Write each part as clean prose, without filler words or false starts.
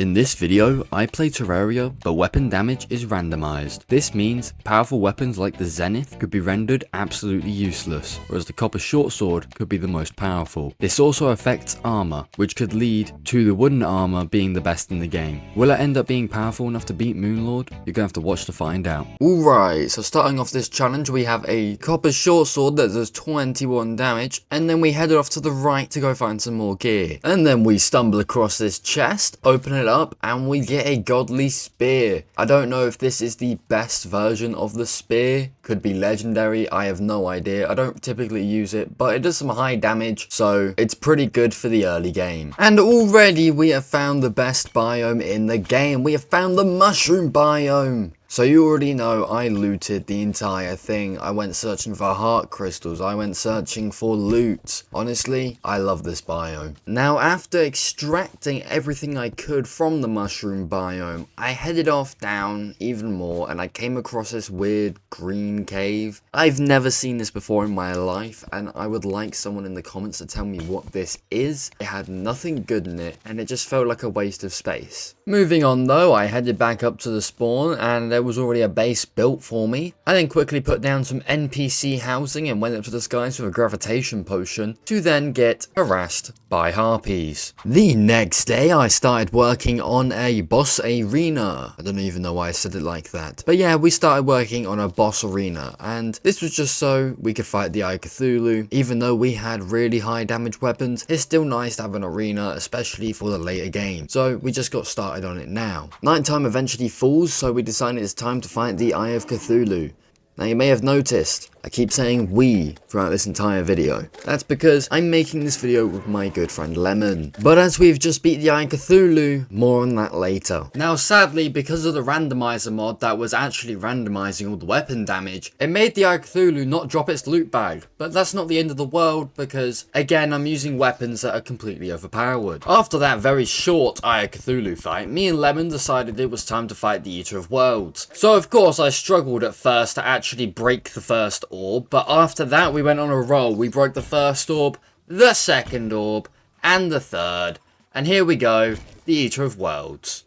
In this video, I play Terraria, but weapon damage is randomized. This means powerful weapons like the Zenith could be rendered absolutely useless, whereas the copper short sword could be the most powerful. This also affects armor, which could lead to the wooden armor being the best in the game. Will it end up being powerful enough to beat Moonlord? You're gonna have to watch to find out. Alright, so starting off this challenge, we have a copper short sword that does 21 damage, and then we headed off to the right to go find some more gear. And then we stumble across this chest, open it up, and we get a godly spear. I don't know if this is the best version of the spear. Could be legendary, I have no idea. I don't typically use it, but it does some high damage, so it's pretty good for the early game. And already we have found the best biome in the game. We have found the mushroom biome. So you already know I looted the entire thing. I went searching for heart crystals. I went searching for loot. Honestly, I love this biome. Now, after extracting everything I could from the mushroom biome, I headed off down even more and I came across this weird green cave. I've never seen this before in my life, and I would like someone in the comments to tell me what this is. It had nothing good in it and it just felt like a waste of space. Moving on though, I headed back up to the spawn and there was already a base built for me. I then quickly put down some NPC housing and went up to the skies with a gravitation potion to then get harassed by harpies. The next day I started working on a boss arena. I don't even know why I said it like that. But yeah, we started working on a boss arena, and this was just so we could fight the Eye of Cthulhu. Even though we had really high damage weapons, it's still nice to have an arena, especially for the later game. So we just got started on it now. Nighttime eventually falls, so we decided it's time to fight the Eye of Cthulhu. Now you may have noticed, I keep saying we throughout this entire video. That's because I'm making this video with my good friend Lemon. But as we've just beat the Eye of Cthulhu, more on that later. Now sadly, because of the randomizer mod that was actually randomizing all the weapon damage, it made the Eye of Cthulhu not drop its loot bag. But that's not the end of the world, because again, I'm using weapons that are completely overpowered. After that very short Eye of Cthulhu fight, me and Lemon decided it was time to fight the Eater of Worlds. So of course I struggled at first to actually break the first orb, but after that we went on a roll. We broke the first orb, the second orb, and the third, and here we go, the Eater of Worlds.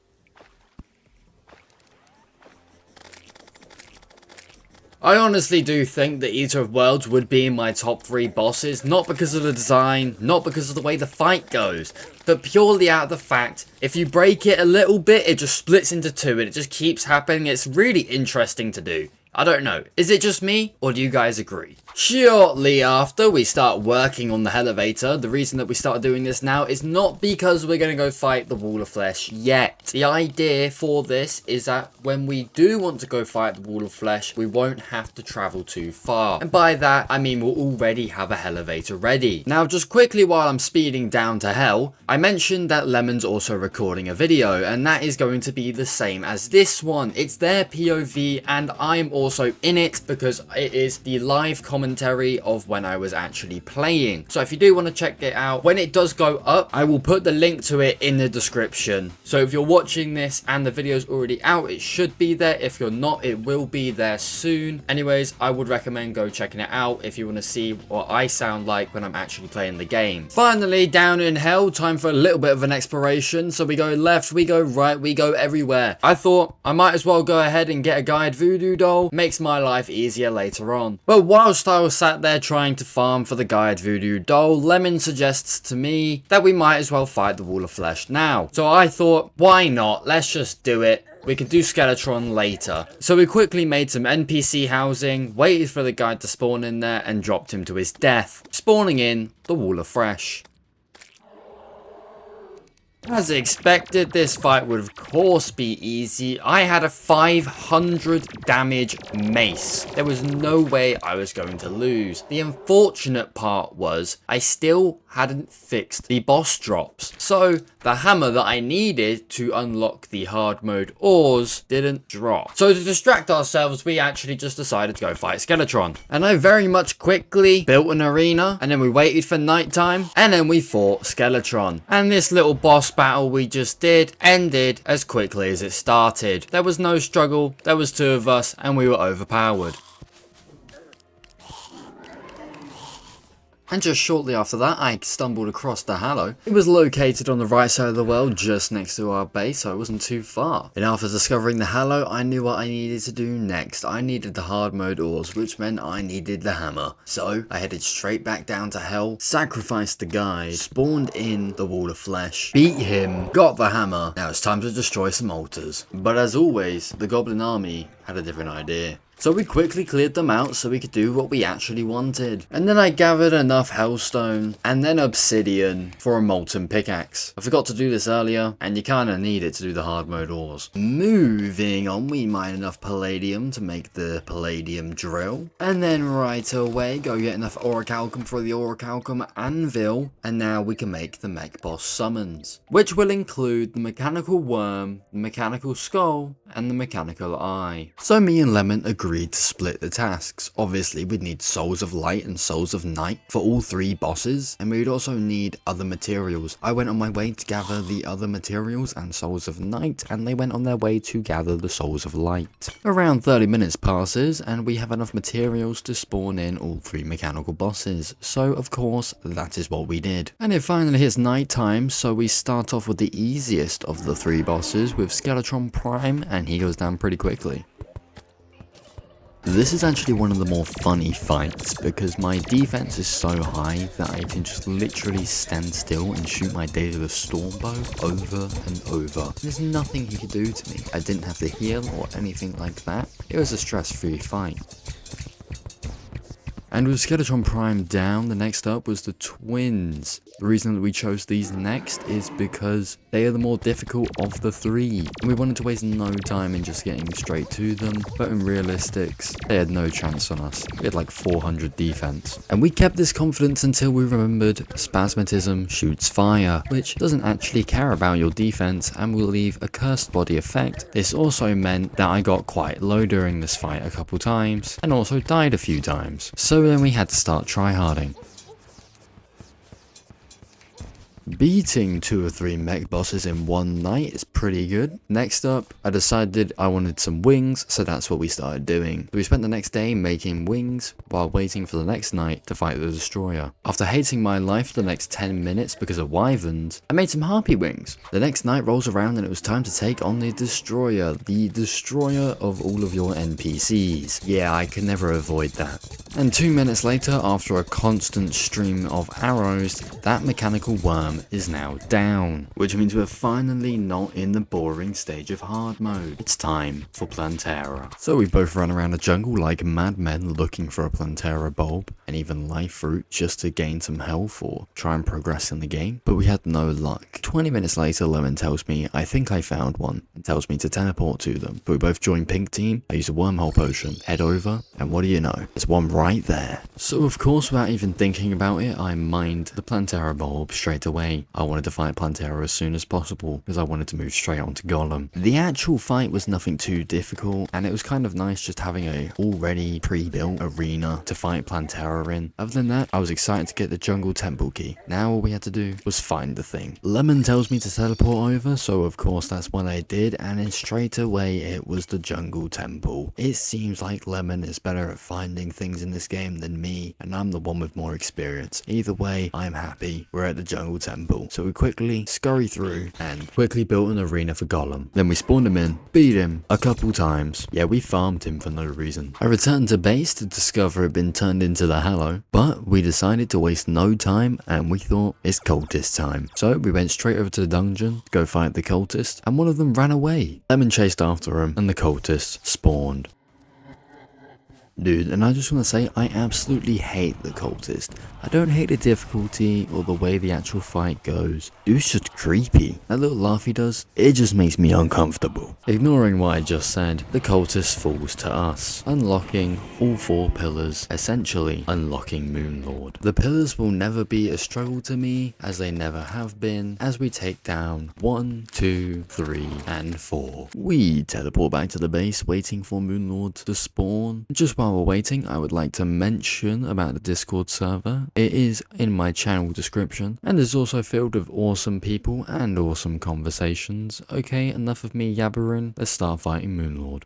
I honestly do think the Eater of Worlds would be in my top 3 bosses, not because of the design, not because of the way the fight goes, but purely out of the fact, if you break it a little bit, it just splits into 2 and it just keeps happening. It's really interesting to do. I don't know, is it just me, or do you guys agree? Shortly after we start working on the elevator, the reason that we start doing this now is not because we're going to go fight the Wall of Flesh yet. The idea for this is that when we do want to go fight the Wall of Flesh, we won't have to travel too far. And by that, I mean we'll already have a elevator ready. Now, just quickly while I'm speeding down to hell, I mentioned that Lemon's also recording a video, and that is going to be the same as this one. It's their POV, and I'm also in it because it is the live commentary of when I was actually playing. So if you do want to check it out, when it does go up, I will put the link to it in the description. So if you're watching this and the video's already out, it should be there. If you're not, it will be there soon. Anyways, I would recommend go checking it out if you want to see what I sound like when I'm actually playing the game. Finally, down in hell, time for a little bit of an exploration. So we go left, we go right, we go everywhere. I thought I might as well go ahead and get a guide voodoo doll. Makes my life easier later on. But whilst I was sat there trying to farm for the guide voodoo doll, Lemon suggests to me that we might as well fight the Wall of Flesh now. So I thought, why not? Let's just do it. We can do Skeletron later. So we quickly made some NPC housing, waited for the guide to spawn in there, and dropped him to his death, spawning in the Wall of Flesh. As expected, this fight would of course be easy. I had a 500 damage mace. There was no way I was going to lose. The unfortunate part was I still hadn't fixed the boss drops. So the hammer that I needed to unlock the hard mode ores didn't drop. So to distract ourselves, we actually just decided to go fight Skeletron. And I very much quickly built an arena, and then we waited for nighttime, and then we fought Skeletron. And this little boss battle we just did ended as quickly as it started. There was no struggle, there was 2 of us, and we were overpowered. And just shortly after that, I stumbled across the Hallow. It was located on the right side of the world, just next to our base, so it wasn't too far. And after discovering the Hallow, I knew what I needed to do next. I needed the hard mode ores, which meant I needed the hammer. So I headed straight back down to hell, sacrificed the guy, spawned in the wall of flesh, beat him, got the hammer. Now it's time to destroy some altars. But as always, the goblin army had a different idea. So we quickly cleared them out so we could do what we actually wanted. And then I gathered enough hellstone and then obsidian for a molten pickaxe. I forgot to do this earlier, and you kinda need it to do the hard mode ores. Moving on, we mined enough palladium to make the palladium drill. And then right away, go get enough orichalcum for the orichalcum anvil. And now we can make the mech boss summons, which will include the mechanical worm, the mechanical skull, and the mechanical eye. So me and Lemon agreed to split the tasks. Obviously we'd need souls of light and souls of night for all three bosses, and we'd also need other materials. I went on my way to gather the other materials and souls of night, and they went on their way to gather the souls of light. Around 30 minutes passes and we have enough materials to spawn in all three mechanical bosses, so of course that is what we did. And it finally hits night time, so we start off with the easiest of the three bosses with Skeletron Prime, and he goes down pretty quickly. This is actually one of the more funny fights because my defense is so high that I can just literally stand still and shoot my Daedalus Stormbow over and over. There's nothing he could do to me. I didn't have to heal or anything like that. It was a stress-free fight. And with Skeletron Prime down, the next up was the twins. The reason that we chose these next is because they are the more difficult of the three. And we wanted to waste no time in just getting straight to them, but in realistics, they had no chance on us. We had like 400 defense. And we kept this confidence until we remembered Spasmatism shoots fire, which doesn't actually care about your defense and will leave a cursed body effect. This also meant that I got quite low during this fight a couple times, and also died a few times. So then we had to start tryharding. Beating 2 or 3 mech bosses in one night is pretty good. Next up, I decided I wanted some wings, so that's what we started doing. So we spent the next day making wings while waiting for the next night to fight the destroyer. After hating my life for the next 10 minutes because of wyverns, I made some harpy wings. The next night rolls around and it was time to take on the destroyer of all of your NPCs. Yeah, I could never avoid that. And 2 minutes later, after a constant stream of arrows, that mechanical worm is now down, which means we're finally not in the boring stage of hard mode. It's time for Plantera. So we both run around the jungle like madmen looking for a Plantera bulb and even life fruit just to gain some health or try and progress in the game, but we had no luck. 20 minutes later, Lemon tells me I think I found one and tells me to teleport to them. So we both join pink team, I use a wormhole potion, head over, and what do you know, there's one right there. So of course, without even thinking about it, I mined the Plantera bulb straight away. I wanted to fight Plantera as soon as possible because I wanted to move straight on to Golem. The actual fight was nothing too difficult, and it was kind of nice just having a already pre-built arena to fight Plantera in. Other than that, I was excited to get the jungle temple key. Now all we had to do was find the thing. Lemon tells me to teleport over, so of course that's what I did, and then straight away it was the jungle temple. It seems like Lemon is better at finding things in this game than me, and I'm the one with more experience. Either way, I'm happy. We're at the jungle temple. So we quickly scurry through and quickly built an arena for Golem. Then we spawned him in, beat him a couple times. Yeah, we farmed him for no reason. I returned to base to discover it had been turned into the Hallow, but we decided to waste no time and we thought it's Cultist time. So we went straight over to the dungeon to go fight the Cultist, and one of them ran away. Lemon chased after him and the Cultist spawned. Dude, and I just want to say, I absolutely hate the Cultist. I don't hate the difficulty or the way the actual fight goes. Dude's just creepy. That little laugh he does, it just makes me uncomfortable. Ignoring what I just said, the Cultist falls to us, unlocking all 4 pillars, essentially unlocking Moonlord. The pillars will never be a struggle to me, as they never have been, as we take down 1, 2, 3, and 4. We teleport back to the base, waiting for Moonlord to spawn. Just while we're waiting, I would like to mention about the Discord server. It is in my channel description and is also filled with awesome people and awesome conversations. Okay, enough of me yabbering, let's start fighting Moonlord.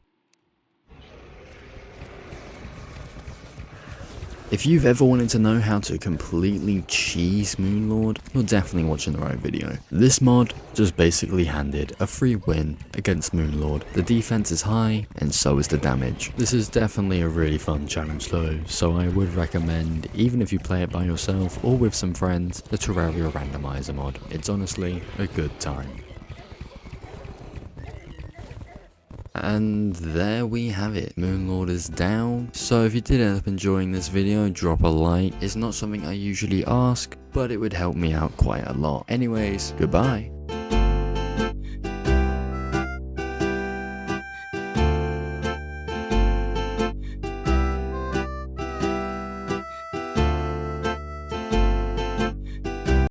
If you've ever wanted to know how to completely cheese Moonlord, you're definitely watching the right video. This mod just basically handed a free win against Moonlord. The defense is high, and so is the damage. This is definitely a really fun challenge though, so I would recommend, even if you play it by yourself or with some friends, the Terraria Randomizer mod. It's honestly a good time. And there we have it, Moonlord is down. So if you did end up enjoying this video, drop a like. It's not something I usually ask, but it would help me out quite a lot. Anyways, goodbye.